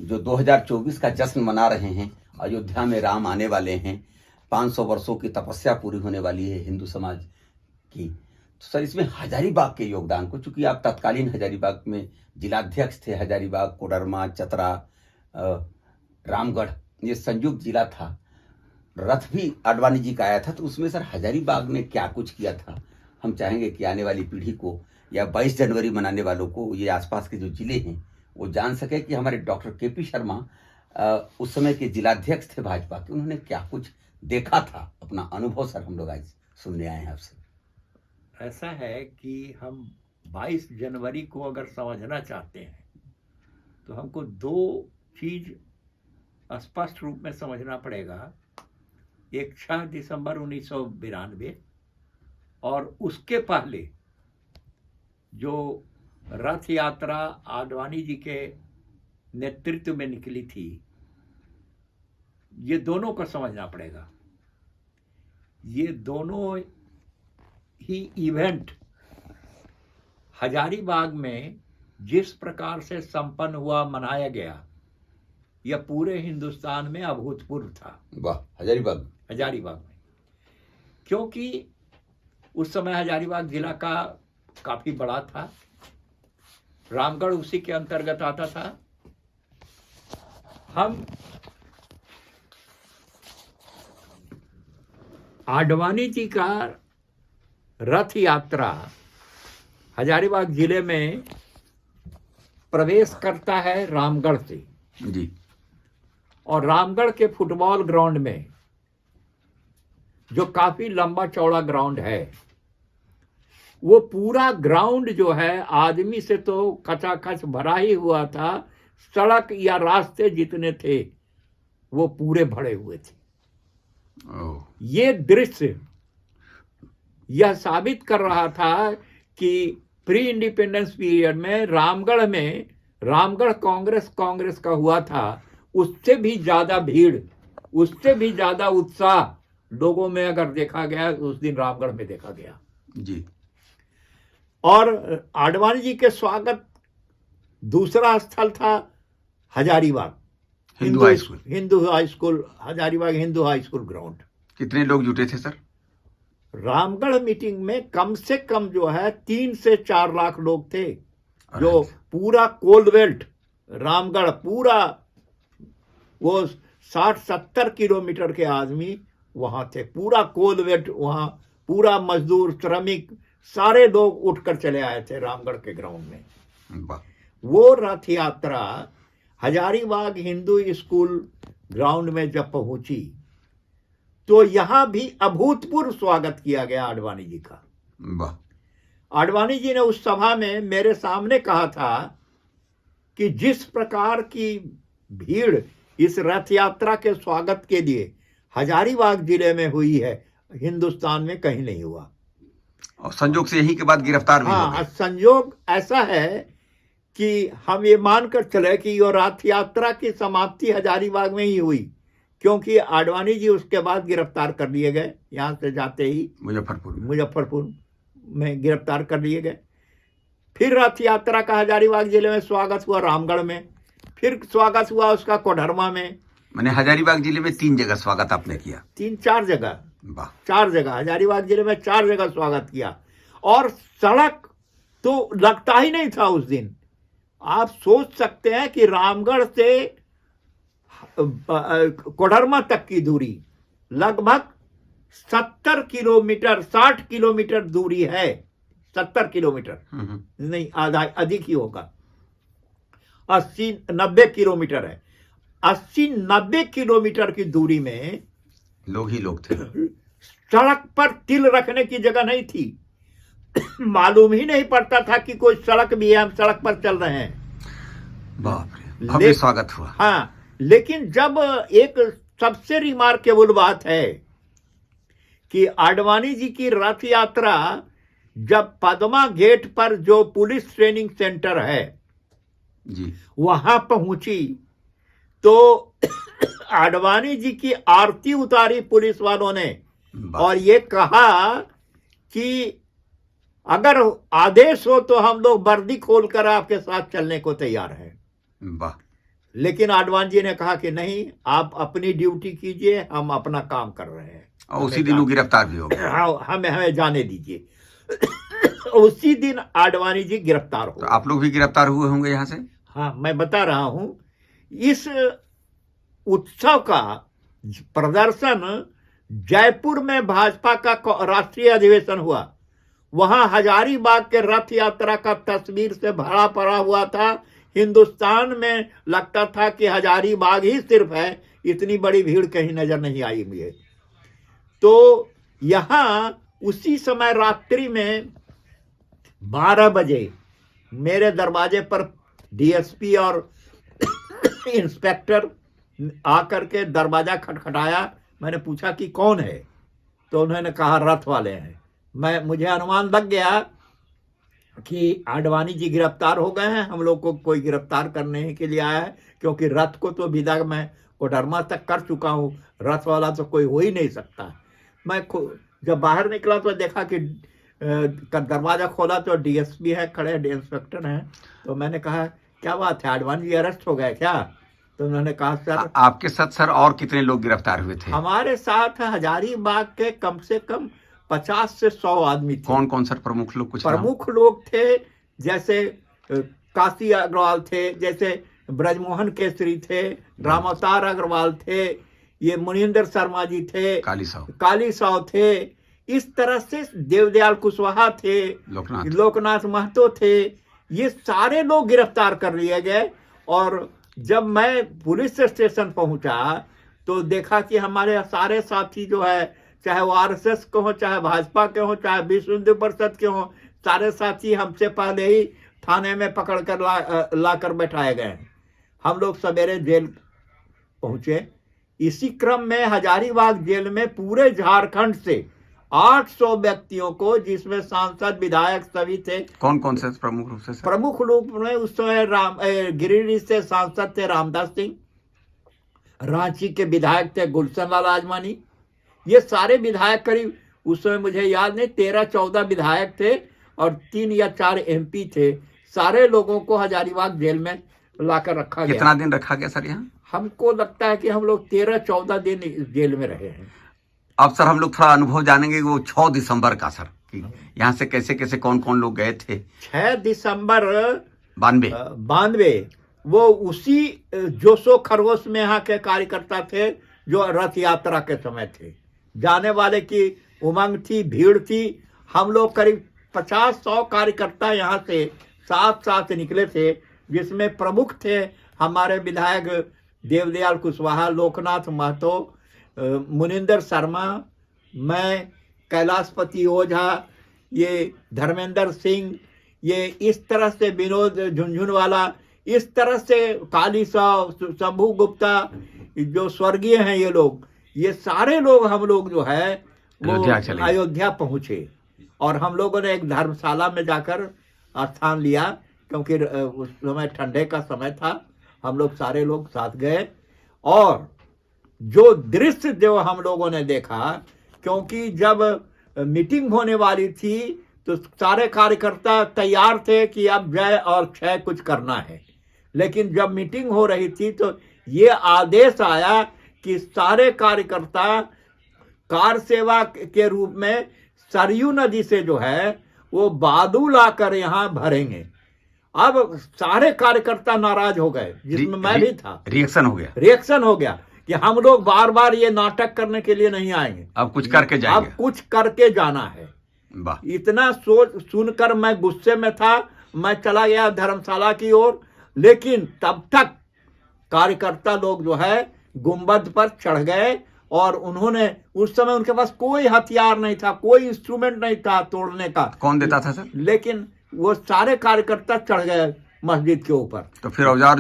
जो 2024 का जश्न मना रहे हैं, अयोध्या में राम आने वाले हैं, 500 वर्षों की तपस्या पूरी होने वाली है हिंदू समाज की, तो सर इसमें हजारीबाग के योगदान को, चूंकि आप तत्कालीन हजारीबाग में जिलाध्यक्ष थे, हजारीबाग, कोडरमा, चतरा, रामगढ़ ये संयुक्त जिला था, रथ भी आडवाणी जी का आया था, तो उसमें सर हजारीबाग ने क्या कुछ किया था, हम चाहेंगे कि आने वाली पीढ़ी को या 22 जनवरी मनाने वालों को ये आसपास के जो जिले हैं वो जान सके कि हमारे डॉक्टर केपी शर्मा उस समय के जिलाध्यक्ष थे भाजपा के, उन्होंने क्या कुछ देखा था, अपना अनुभव सर हम लोग आज सुनने आए हैं आपसे। ऐसा है कि हम 22 जनवरी को अगर समझना चाहते हैं तो हमको दो चीज स्पष्ट रूप में समझना पड़ेगा। एक 6 दिसंबर 1992 और उसके पहले जो रथ यात्रा आडवाणी जी के नेतृत्व में निकली थी, ये दोनों को समझना पड़ेगा। ये दोनों ही इवेंट हजारीबाग में जिस प्रकार से संपन्न हुआ, मनाया गया, यह पूरे हिंदुस्तान में अभूतपूर्व था। वाह, हजारीबाग में, क्योंकि उस समय हजारीबाग जिला का काफी बड़ा था, रामगढ़ उसी के अंतर्गत आता था। हम आडवाणी जी का रथ यात्रा हजारीबाग जिले में प्रवेश करता है रामगढ़ से जी, और रामगढ़ के फुटबॉल ग्राउंड में, जो काफी लंबा चौड़ा ग्राउंड है, वो पूरा ग्राउंड जो है आदमी से तो खचाखच भरा ही हुआ था। सड़क या रास्ते जितने थे वो पूरे भरे हुए थे। ये दृश्य यह साबित कर रहा था कि प्री इंडिपेंडेंस पीरियड में रामगढ़ कांग्रेस का हुआ था, उससे भी ज्यादा भीड़, उससे भी ज्यादा उत्साह लोगों में अगर देखा गया उस दिन रामगढ़ में देखा गया जी। और आडवाणी जी के स्वागत दूसरा स्थल था Hazaribagh Hindu high school, Hazaribagh Hindu high school ground. कितने लोग जुटे थे सर? रामगढ़ मीटिंग में कम से कम जो है 3 से 4 लाख लोग थे। जो पूरा कोल बेल्ट रामगढ़, पूरा वो 60-70 किलोमीटर के आदमी वहां थे, पूरा कोल बेल्ट वहां, पूरा मजदूर, श्रमिक, सारे लोग उठकर चले आए थे रामगढ़ के ग्राउंड में। वो रथ यात्रा हजारीबाग हिंदू स्कूल ग्राउंड में जब पहुंची तो यहां भी अभूतपूर्व स्वागत किया गया आडवाणी जी का। आडवाणी जी ने उस सभा में मेरे सामने कहा था कि जिस प्रकार की भीड़ इस रथ यात्रा के स्वागत के लिए हजारीबाग जिले में हुई है, हिंदुस्तान में कहीं नहीं हुआ। और संयोग से यही के बाद गिरफ्तार भी हो गए। संयोग ऐसा है कि हम ये मानकर चले कि ये रथ यात्रा की समाप्ति हजारीबाग में ही हुई, क्योंकि आडवाणी जी उसके बाद गिरफ्तार कर लिए गए। यहाँ से जाते ही मुजफ्फरपुर में गिरफ्तार कर लिए गए। फिर रथ यात्रा का हजारीबाग जिले में स्वागत हुआ रामगढ़ में, फिर स्वागत हुआ उसका कोडरमा में। मैंने हजारीबाग जिले में 3 जगह स्वागत आपने किया? 4 जगह, 4 जगह हजारीबाग जिले में 4 जगह स्वागत किया। और सड़क तो लगता ही नहीं था उस दिन। आप सोच सकते हैं कि रामगढ़ से कोडरमा तक की दूरी लगभग 70 किलोमीटर, 60 किलोमीटर दूरी है। 70 किलोमीटर नहीं, आधा अधिक ही होगा, 80-90 किलोमीटर है। 80-90 किलोमीटर की दूरी में लोग ही लोग थे। सड़क पर तिल रखने की जगह नहीं थी। मालूम ही नहीं पड़ता था कि कोई सड़क भी है, हम सड़क पर चल रहे हैं। बाप रे, भव्य स्वागत हुआ। हाँ, लेकिन जब एक सबसे रिमार्केबल बात है कि आडवाणी जी की रथ यात्रा जब पद्मा गेट पर जो पुलिस ट्रेनिंग सेंटर है जी, वहां पहुंची तो आडवाणी जी की आरती उतारी पुलिस वालों ने और ये कहा कि अगर आदेश हो तो हम लोग वर्दी खोलकर आपके साथ चलने को तैयार हैं। लेकिन आडवाणी जी ने कहा कि नहीं, आप अपनी ड्यूटी कीजिए, हम अपना काम कर रहे हैं, और उसी दिन वो गिरफ्तार भी हो गए। हमें हमें जाने दीजिए। उसी दिन आडवाणी जी गिरफ्तार हो तो आप लोग भी गिरफ्तार हुए होंगे यहाँ से? हाँ, मैं बता रहा हूं, इस उत्सव का प्रदर्शन जयपुर में भाजपा का राष्ट्रीय अधिवेशन हुआ। वहां हजारीबाग के रथ यात्रा का तस्वीर से भरा पड़ा हुआ था। हिंदुस्तान में लगता था कि हजारीबाग ही सिर्फ है, इतनी बड़ी भीड़ कहीं नजर नहीं आई मुझे। तो यहां उसी समय रात्रि में 12 बजे मेरे दरवाजे पर डीएसपी और इंस्पेक्टर आकर के दरवाजा खटखटाया। मैंने पूछा कि कौन है, तो उन्होंने कहा रथ वाले हैं। मुझे अनुमान लग गया कि आडवाणी जी गिरफ्तार हो गए हैं, हम लोग को कोई गिरफ्तार करने के लिए आया है, क्योंकि रथ को तो विदा मैं कोडरमा तक कर चुका हूं, रथ वाला तो कोई हो ही नहीं सकता। मैं जब बाहर निकला तो देखा कि दरवाजा खोला तो डीएसपी है खड़े, इंस्पेक्टर हैं। तो मैंने कहा क्या बात है, आडवाणी जी अरेस्ट हो गए क्या? तो उन्होंने कहा सर। आपके साथ सर और कितने लोग गिरफ्तार हुए थे? हमारे साथ हजारीबाग के कम से कम 50 से 100 आदमी थे। कौन कौन सर प्रमुख लोग? कुछ प्रमुख लोग थे, जैसे काशी अग्रवाल थे, जैसे ब्रजमोहन केसरी थे, रामावतार अग्रवाल थे, ये मुनिंदर शर्मा जी थे, काली साव थे, इस तरह से देवदयाल कुशवाहा थे, लोकनाथ महतो थे। ये सारे लोग गिरफ्तार कर लिए गए। और जब मैं पुलिस स्टेशन पहुंचा तो देखा कि हमारे सारे साथी जो है, चाहे वो आरएसएस के हो, चाहे भाजपा के हो, चाहे विश्व हिंदू परिषद के हो, सारे साथी हमसे पहले ही थाने में पकड़ कर ला कर बैठाए गए। हम लोग सवेरे जेल पहुंचे। इसी क्रम में हजारीबाग जेल में पूरे झारखंड से 800 व्यक्तियों को, जिसमें सांसद विधायक सभी थे। कौन कौन से प्रमुख रूप से? प्रमुख रूप में उस समय गिरिडीह से सांसद थे रामदास सिंह, रांची के विधायक थे गुलशन लाल आजमानी। ये सारे विधायक करीब उस समय मुझे याद नहीं 13-14 विधायक थे और 3 या 4 एमपी थे। सारे लोगों को हजारीबाग जेल में लाकर रखा गया। कितना दिन रखा गया सर यहाँ? हमको लगता है कि हम लोग 13-14 दिन जेल में रहे हैं। अब सर हम लोग थोड़ा अनुभव जानेंगे वो 6 दिसंबर का सर, यहाँ से कैसे कैसे कौन कौन लोग गए थे? 6 दिसंबर 92 वो उसी जोशो खरगोश में यहाँ के कार्यकर्ता थे जो रथ यात्रा के समय थे। जाने वाले की उमंग थी, भीड़ थी। हम लोग करीब 50-100 कार्यकर्ता यहाँ से साथ साथ निकले थे, जिसमें प्रमुख थे हमारे विधायक देवदयाल कुशवाहा, लोकनाथ महतो, मुनिंदर शर्मा, मैं, कैलाशपति ओझा, ये धर्मेंद्र सिंह, ये इस तरह से विनोद झुंझुनवाला, इस तरह से काली साव, शंभू गुप्ता, जो स्वर्गीय हैं ये लोग, ये सारे लोग हम लोग जो है वो अयोध्या पहुंचे। और हम लोगों ने एक धर्मशाला में जाकर स्थान लिया, क्योंकि उस समय ठंडे का समय था। हम लोग सारे लोग साथ गए और जो दृश्य जो हम लोगों ने देखा, क्योंकि जब मीटिंग होने वाली थी तो सारे कार्यकर्ता तैयार थे कि अब जय और क्षय कुछ करना है। लेकिन जब मीटिंग हो रही थी तो ये आदेश आया कि सारे कार्यकर्ता कार सेवा के रूप में सरयू नदी से जो है वो बादू लाकर यहाँ भरेंगे। अब सारे कार्यकर्ता नाराज हो गए, जिसमें मैं भी था। रिएक्शन हो गया कि हम लोग बार बार ये नाटक करने के लिए नहीं आएंगे, अब कुछ करके जाएंगे, अब कुछ करके जाना है। इतना सोच सुनकर मैं गुस्से में था। मैं चला गया धर्मशाला की ओर, लेकिन तब तक कार्यकर्ता लोग जो है गुंबद पर चढ़ गए और उन्होंने, उस समय उनके पास कोई हथियार नहीं था, कोई इंस्ट्रूमेंट नहीं था तोड़ने का। कौन देता था सर? लेकिन वो सारे कार्यकर्ता चढ़ गए मस्जिद के ऊपर। तो फिर औजार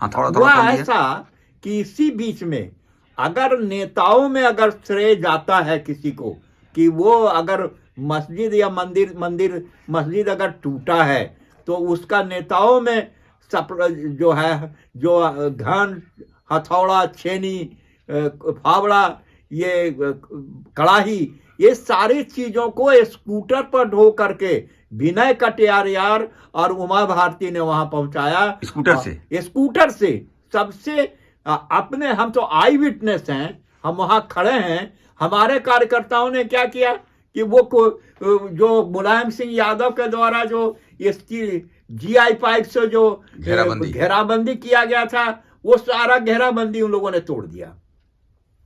हथौड़ा ऐसा कि इसी बीच में अगर नेताओं में अगर श्रेय जाता है किसी को, कि वो अगर मस्जिद या मस्जिद अगर टूटा है तो उसका नेताओं में जो है, जो घन, हथौड़ा, छेनी, फावड़ा, ये कड़ाही, ये सारी चीजों को स्कूटर पर ढो करके विनय कटियार और उमा भारती ने वहां पहुंचाया स्कूटर से सबसे अपने, हम तो आई विटनेस हैं, हम वहां खड़े हैं। हमारे कार्यकर्ताओं ने क्या किया कि वो जो मुलायम सिंह यादव के द्वारा जो इसकी GI पाइप से जो घेराबंदी किया गया था, वो सारा घेराबंदी उन लोगों ने तोड़ दिया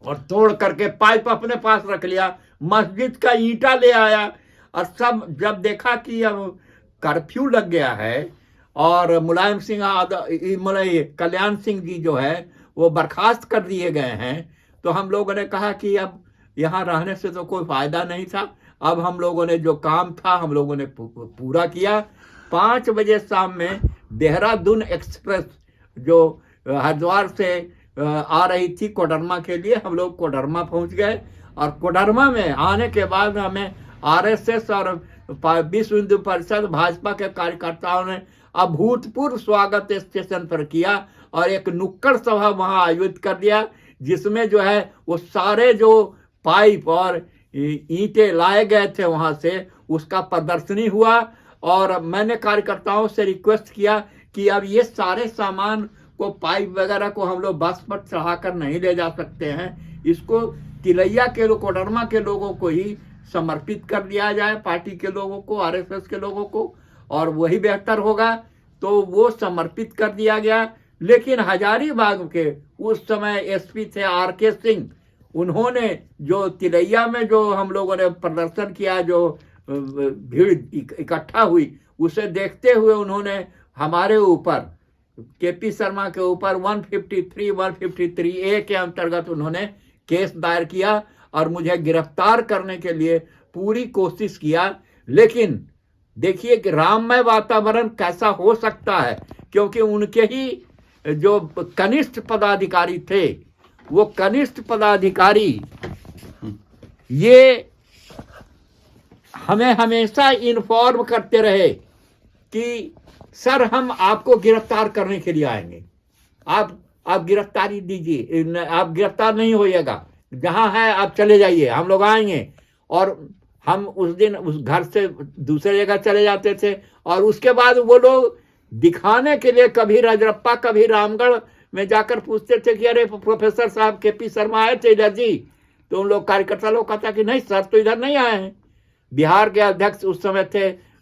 और तोड़ करके पाइप अपने पास रख लिया। मस्जिद का ईंटा ले आया और सब जब देखा कि अब कर्फ्यू लग गया है और मुलायम सिंह कल्याण सिंह जी जो है वो बर्खास्त कर दिए गए हैं, तो हम लोगों ने कहा कि अब यहाँ रहने से तो कोई फायदा नहीं था। अब हम लोगों ने जो काम था हम लोगों ने पूरा किया। 5 बजे शाम में देहरादून एक्सप्रेस जो हरिद्वार से आ रही थी कोडरमा के लिए, हम लोग कोडरमा पहुंच गए और कोडरमा में आने के बाद हमें RSS और विश्व हिंदू परिषद भाजपा के कार्यकर्ताओं ने अभूतपूर्व स्वागत स्टेशन पर किया और एक नुक्कड़ सभा वहां आयोजित कर दिया, जिसमें जो है वो सारे जो पाइप और ईंटें लाए गए थे वहां से, उसका प्रदर्शनी हुआ। और मैंने कार्यकर्ताओं से रिक्वेस्ट किया कि अब ये सारे सामान को, पाइप वगैरह को हम लोग बस पर चढ़ाकर नहीं ले जा सकते हैं, इसको तिलैया के कोडरमा के लोगों को ही समर्पित कर दिया जाए, पार्टी के लोगों को, RSS के लोगों को, और वही बेहतर होगा। तो वो समर्पित कर दिया गया। लेकिन हजारीबाग के उस समय SP थे RK सिंह, उन्होंने जो तिलैया में जो हम लोगों ने प्रदर्शन किया, जो भीड़ इकट्ठा हुई, उसे देखते हुए उन्होंने हमारे ऊपर, KP शर्मा के ऊपर 153A के अंतर्गत उन्होंने केस दायर किया और मुझे गिरफ्तार करने के लिए पूरी कोशिश किया। लेकिन देखिए कि राममय वातावरण कैसा हो सकता है, क्योंकि उनके ही जो कनिष्ठ पदाधिकारी थे, वो कनिष्ठ पदाधिकारी ये हमें हमेशा इन्फॉर्म करते रहे कि सर हम आपको गिरफ्तार करने के लिए आएंगे, आप गिरफ्तारी दीजिए, आप गिरफ्तार नहीं होइएगा, जहां है आप चले जाइए, हम लोग आएंगे। और हम उस दिन उस घर से दूसरे जगह चले जाते थे और उसके बाद वो लोग दिखाने के लिए कभी रजरप्पा कभी रामगढ़ में जाकर पूछते थे कि अरे प्रोफेसर साहब KP शर्मा आए थे इधर जी, तो उन लोग कार्यकर्ता लोग कहता कि नहीं सर तो इधर नहीं आए हैं। बिहार के अध्यक्ष उस समय थे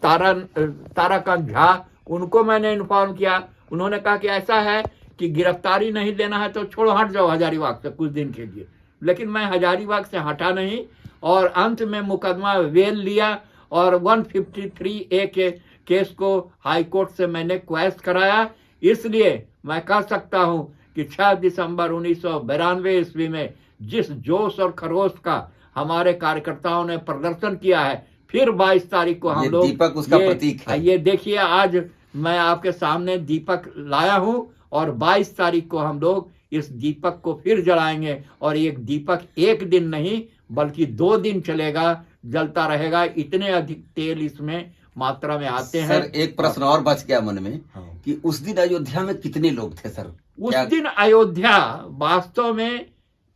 ताराकांत झा, उनको मैंने इन्फॉर्म किया, उन्होंने कहा कि ऐसा है कि गिरफ्तारी नहीं लेना है तो छोड़ो, हट जाओ हजारीबाग से कुछ दिन के लिए। लेकिन मैं हजारीबाग से हटा नहीं और अंत में मुकदमा वेल लिया और 153A के केस को हाई कोर्ट से मैंने क्वैश कराया। इसलिए मैं कह सकता हूं कि 6 दिसंबर 1992 ईस्वी में जिस जोश और खरोश का हमारे कार्यकर्ताओं ने प्रदर्शन किया है, फिर 22 तारीख को हम लोग दीपक उसका प्रतीक है। ये देखिए आज मैं आपके सामने दीपक लाया हूं और 22 तारीख को हम लोग इस दीपक को फिर जलाएंगे और एक दीपक एक दिन नहीं बल्कि 2 दिन चलेगा, जलता रहेगा। इतने अधिक तेल इसमें मात्रा में आते हैं। सर एक प्रश्न और बच गया मन में कि उस दिन अयोध्या में कितने लोग थे सर? उस दिन अयोध्या वास्तव में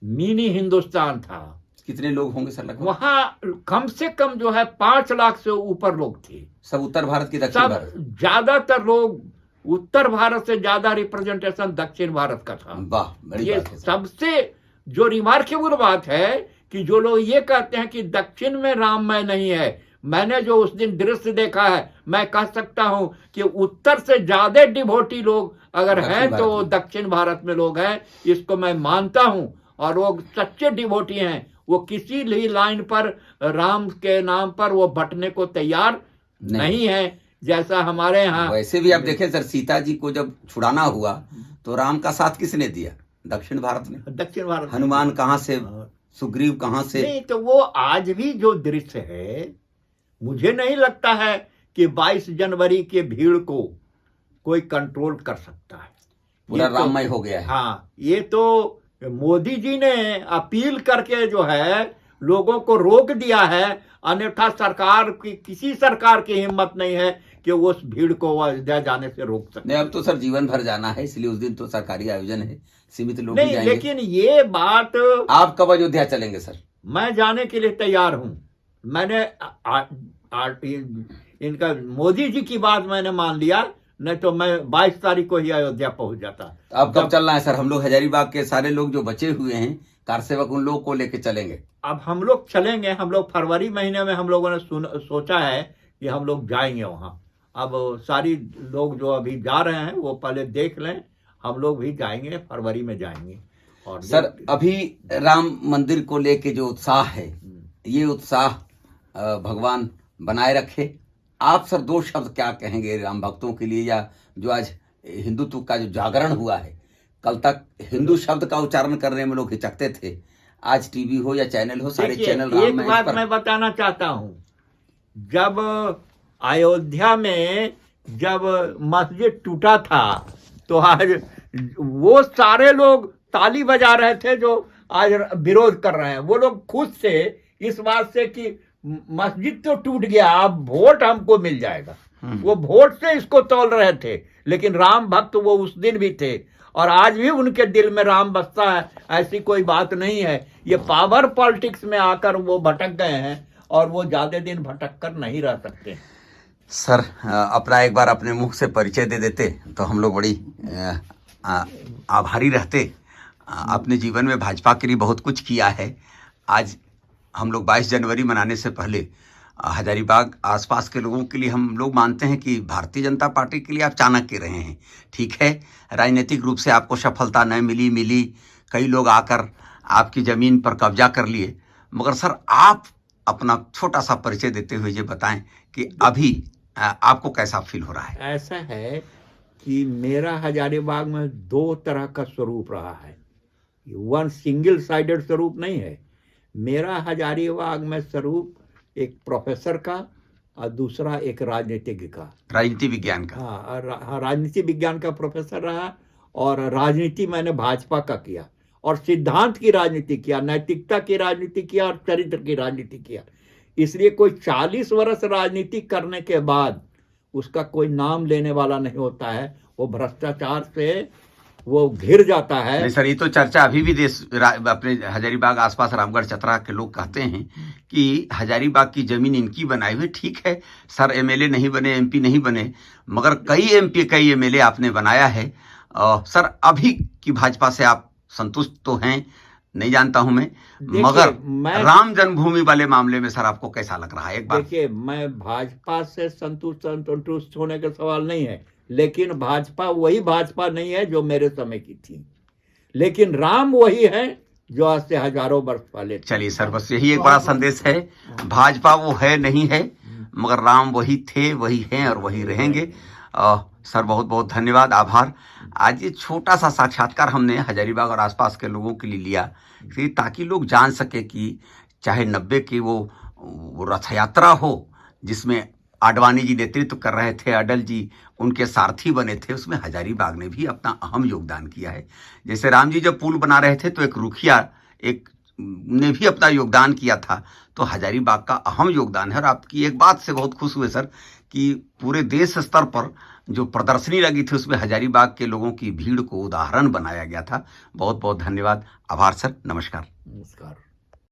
मिनी हिंदुस्तान था। कितने लोग होंगे सर लगभग? वहां कम से कम जो है 5 लाख से ऊपर लोग थे। सब उत्तर भारत की, दक्षिण भारत? ज्यादातर लोग उत्तर भारत से ज्यादा रिप्रेजेंटेशन दक्षिण भारत का था। वाह, बड़ी बात है। सबसे जो रिमार्केबल बात है कि जो लोग ये कहते हैं कि दक्षिण में राममय नहीं है, मैंने जो उस दिन दृश्य देखा है, मैं कह सकता हूं कि उत्तर से ज्यादा डिवोटी लोग अगर हैं तो दक्षिण भारत में लोग हैं, इसको मैं मानता हूं। और वो सच्चे डिवोटी हैं, वो किसी भी लाइन पर राम के नाम पर वो बटने को तैयार नहीं है, जैसा हमारे यहाँ। वैसे भी आप देखें सर, सीता जी को जब छुड़ाना हुआ तो राम का साथ किसने दिया? दक्षिण भारत ने। दक्षिण भारत। हनुमान कहाँ से, सुग्रीव कहाँ से? नहीं तो वो आज भी जो दृश्य है, मुझे नहीं लगता है कि 22 जनवरी के भीड़ को कोई कंट्रोल कर सकता है। पूरा राममय हो गया है। हाँ, ये तो मोदी जी ने अपील करके जो है लोगों को रोक दिया है, अन्यथा सरकार की, किसी सरकार की हिम्मत नहीं है कि वो उस भीड़ को अयोध्या जाने से रोक सके। नहीं, अब तो सर जीवन भर जाना है, इसलिए उस दिन तो सरकारी आयोजन है, सीमित लोग नहीं जाएंगे। लेकिन ये बात, आप कब अयोध्या चलेंगे सर? मैं जाने के लिए तैयार हूं। मैंने इनका मोदी जी की बात मैंने मान लिया, नहीं तो मैं 22 तारीख को ही अयोध्या पहुंच जाता। अब कब चलना है सर? हम लोग हजारीबाग के सारे लोग जो बचे हुए हैं कार सेवक, उन लोगों को लेके चलेंगे। अब हम लोग चलेंगे, हम लोग फरवरी महीने में हम लोगों ने सोचा है कि हम लोग जाएंगे वहां। अब सारी लोग जो अभी जा रहे हैं वो पहले देख लें, हम लोग भी जाएंगे, फरवरी में जाएंगे। और सर अभी राम मंदिर को लेके जो उत्साह है, ये उत्साह भगवान बनाए रखे। आप सर 2 शब्द क्या कहेंगे राम भक्तों के लिए, या जो आज हिंदुत्व का जो जागरण हुआ है? कल तक हिंदू शब्द का उच्चारण करने में लोग हिचकते थे, आज टीवी हो या चैनल हो, सारे चैनल राम। एक बात मैं बताना चाहता हूं, जब अयोध्या में जब मस्जिद टूटा था तो आज वो सारे लोग ताली बजा रहे थे जो आज विरोध कर रहे हैं। वो लोग खुद से इस बात से कि मस्जिद तो टूट गया, अब वोट हमको मिल जाएगा, वो वोट से इसको तौल रहे थे। लेकिन राम भक्त वो उस दिन भी थे और आज भी उनके दिल में राम बसता है, ऐसी कोई बात नहीं है। ये पावर पॉलिटिक्स में आकर वो भटक गए हैं और वो ज्यादा दिन भटक कर नहीं रह सकते। सर अपना एक बार अपने मुख से परिचय दे देते तो हम लोग बड़ी आभारी रहते। अपने जीवन में भाजपा के लिए बहुत कुछ किया है। आज हम लोग 22 जनवरी मनाने से पहले हजारीबाग आसपास के लोगों के लिए हम लोग मानते हैं कि भारतीय जनता पार्टी के लिए आप चाणक्य रहे हैं। ठीक है, राजनीतिक रूप से आपको सफलता न मिली, कई लोग आकर आपकी ज़मीन पर कब्जा कर लिए, मगर सर आप अपना छोटा सा परिचय देते हुए ये बताएं कि अभी आपको कैसा फील हो रहा है? ऐसा है कि मेरा हजारीबाग में 2 तरह का स्वरूप रहा है, वन सिंगल साइडेड स्वरूप नहीं है। मेरा हजारीबाग में स्वरूप एक प्रोफेसर का और दूसरा एक राजनीतिज्ञ का, राजनीति विज्ञान का। हाँ, राजनीति विज्ञान का प्रोफेसर रहा और राजनीति मैंने भाजपा का किया और सिद्धांत की राजनीति किया, नैतिकता की राजनीति किया और चरित्र की राजनीति किया। इसलिए कोई 40 वर्ष राजनीति करने के बाद उसका कोई नाम लेने वाला नहीं होता है, वो भ्रष्टाचार से वो घिर जाता है। नहीं सर, ये तो चर्चा अभी भी देश अपने हजारीबाग आसपास रामगढ़ चतरा के लोग कहते हैं कि हजारीबाग की जमीन इनकी बनाई हुई। ठीक है सर, एमएलए नहीं बने, एमपी नहीं बने, मगर कई एमपी कई एमएलए आपने बनाया है। सर अभी की भाजपा से आप संतुष्ट तो हैं, नहीं जानता हूं मैं, मगर राम जन्मभूमि वाले मामले में सर आपको कैसा लग रहा है? एक बार देखिए, मैं भाजपा से संतुष्ट होने का सवाल नहीं है, लेकिन भाजपा वही भाजपा नहीं है जो मेरे समय की थी, लेकिन राम वही है जो आज से हजारों वर्ष पहले। चलिए सर, बस यही एक बड़ा संदेश है, भाजपा वो है नहीं है, मगर राम वही थे, वही हैं और वही रहेंगे। सर बहुत बहुत धन्यवाद, आभार। आज ये छोटा सा साक्षात्कार हमने हजारीबाग और आसपास के लोगों के लिए लिया ताकि लोग जान सके कि चाहे 90 की वो रथ यात्रा हो जिसमें आडवाणी जी नेतृत्व कर रहे थे, अटल जी उनके सारथी बने थे, उसमें हजारीबाग ने भी अपना अहम योगदान किया है। जैसे राम जी जब पुल बना रहे थे तो एक रुखिया ने भी अपना योगदान किया था, तो हजारीबाग का अहम योगदान है। और आपकी एक बात से बहुत खुश हुए सर कि पूरे देश स्तर पर जो प्रदर्शनी लगी थी उसमें हजारीबाग के लोगों की भीड़ को उदाहरण बनाया गया था। बहुत बहुत धन्यवाद, आभार सर, नमस्कार। नमस्कार।